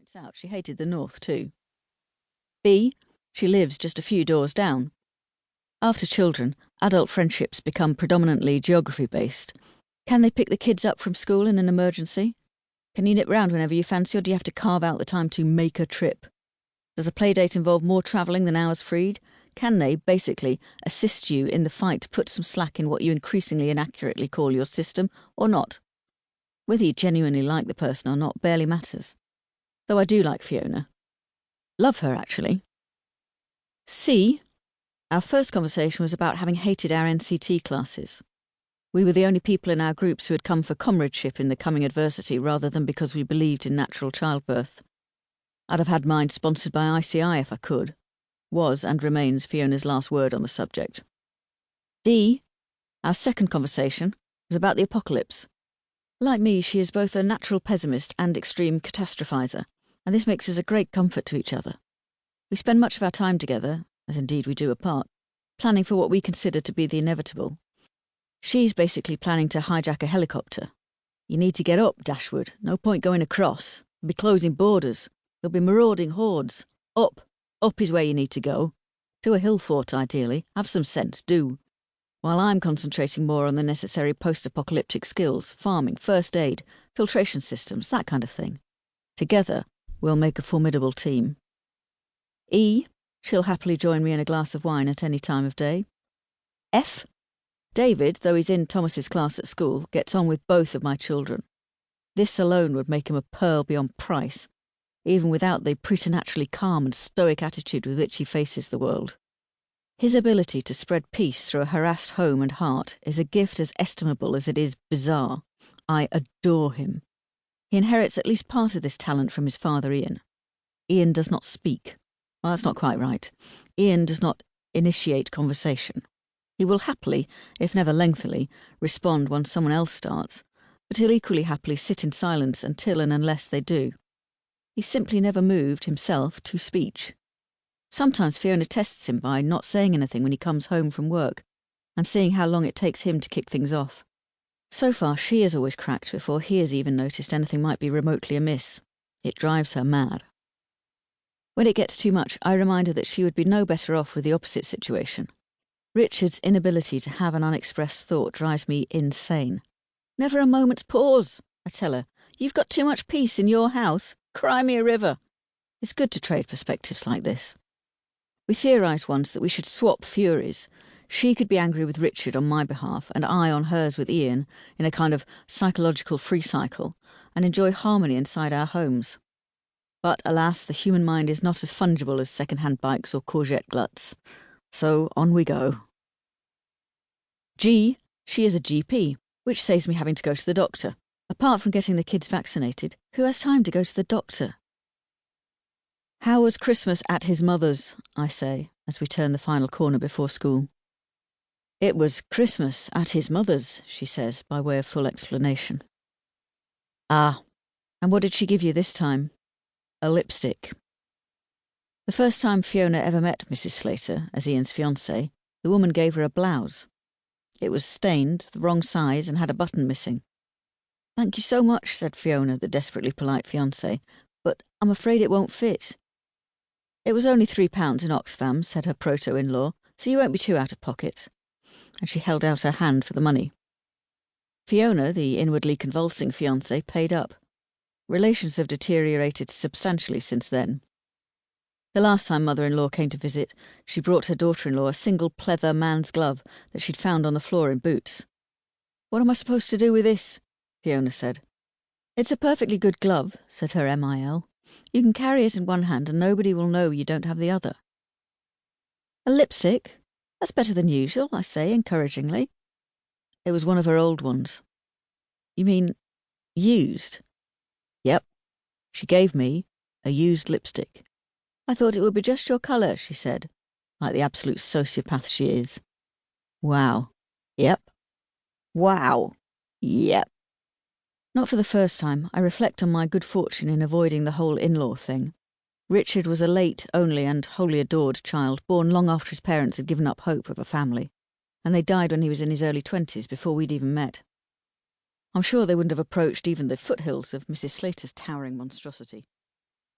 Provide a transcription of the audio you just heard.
points out she hated the north too. B. She lives just a few doors down. After children, adult friendships become predominantly geography-based. Can they pick the kids up from school in an emergency? Can you nip round whenever you fancy, or do you have to carve out the time to make a trip? Does a playdate involve more travelling than hours freed? Can they, basically, assist you in the fight to put some slack in what you increasingly inaccurately call your system, or not? Whether you genuinely like the person or not barely matters. Though I do like Fiona. Love her, actually. C. Our first conversation was about having hated our NCT classes. We were the only people in our groups who had come for comradeship in the coming adversity rather than because we believed in natural childbirth. I'd have had mine sponsored by ICI if I could. Was and remains Fiona's last word on the subject. D. Our second conversation was about the apocalypse. Like me, she is both a natural pessimist and extreme catastrophizer, and this makes us a great comfort to each other. We spend much of our time together, as indeed we do apart, planning for what we consider to be the inevitable. She's basically planning to hijack a helicopter. You need to get up, Dashwood. No point going across. We'll be closing borders. There'll be marauding hordes. Up. Up is where you need to go. To a hill fort, ideally. Have some sense, do. While I'm concentrating more on the necessary post-apocalyptic skills, farming, first aid, filtration systems, that kind of thing. Together, we'll make a formidable team. E. She'll happily join me in a glass of wine at any time of day. F. David, though he's in Thomas's class at school, gets on with both of my children. This alone would make him a pearl beyond price, even without the preternaturally calm and stoic attitude with which he faces the world. His ability to spread peace through a harassed home and heart is a gift as estimable as it is bizarre. I adore him. He inherits at least part of this talent from his father Ian. Ian does not speak. Well, that's not quite right. Ian does not initiate conversation. He will happily, if never lengthily, respond when someone else starts, but he'll equally happily sit in silence until and unless they do. He's simply never moved, himself, to speech. Sometimes Fiona tests him by not saying anything when he comes home from work, and seeing how long it takes him to kick things off. So far, she has always cracked before he has even noticed anything might be remotely amiss. It drives her mad. When it gets too much, I remind her that she would be no better off with the opposite situation. Richard's inability to have an unexpressed thought drives me insane. Never a moment's pause, I tell her. You've got too much peace in your house. Cry me a river. It's good to trade perspectives like this. We theorised once that we should swap furies. She could be angry with Richard on my behalf, and I on hers with Ian, in a kind of psychological free cycle, and enjoy harmony inside our homes. But, alas, the human mind is not as fungible as second-hand bikes or courgette gluts. So on we go. G. She is a GP, which saves me having to go to the doctor. Apart from getting the kids vaccinated, who has time to go to the doctor? How was Christmas at his mother's, I say, as we turn the final corner before school. It was Christmas at his mother's, she says, by way of full explanation. Ah, and what did she give you this time? A lipstick. The first time Fiona ever met Mrs. Slater, as Ian's fiancée, the woman gave her a blouse. It was stained, the wrong size, and had a button missing. "Thank you so much," said Fiona, the desperately polite fiancée, "but I'm afraid it won't fit." "It was only £3 in Oxfam," said her proto-in-law, "so you won't be too out of pocket." And she held out her hand for the money. Fiona, the inwardly convulsing fiancée, paid up. Relations have deteriorated substantially since then. The last time mother-in-law came to visit, she brought her daughter-in-law a single pleather man's glove that she'd found on the floor in Boots. "What am I supposed to do with this?" Fiona said. "It's a perfectly good glove," said her MIL. "You can carry it in one hand and nobody will know you don't have the other." "A lipstick? That's better than usual," I say encouragingly. It was one of her old ones. "You mean used?" "Yep. She gave me a used lipstick." "I thought it would be just your colour," she said, like the absolute sociopath she is. Wow. Yep. Wow. Yep. Not for the first time, I reflect on my good fortune in avoiding the whole in-law thing. Richard was a late, only, and wholly adored child, born long after his parents had given up hope of a family, and they died when he was in his early 20s, before we'd even met. I'm sure they wouldn't have approached even the foothills of Mrs. Slater's towering monstrosity.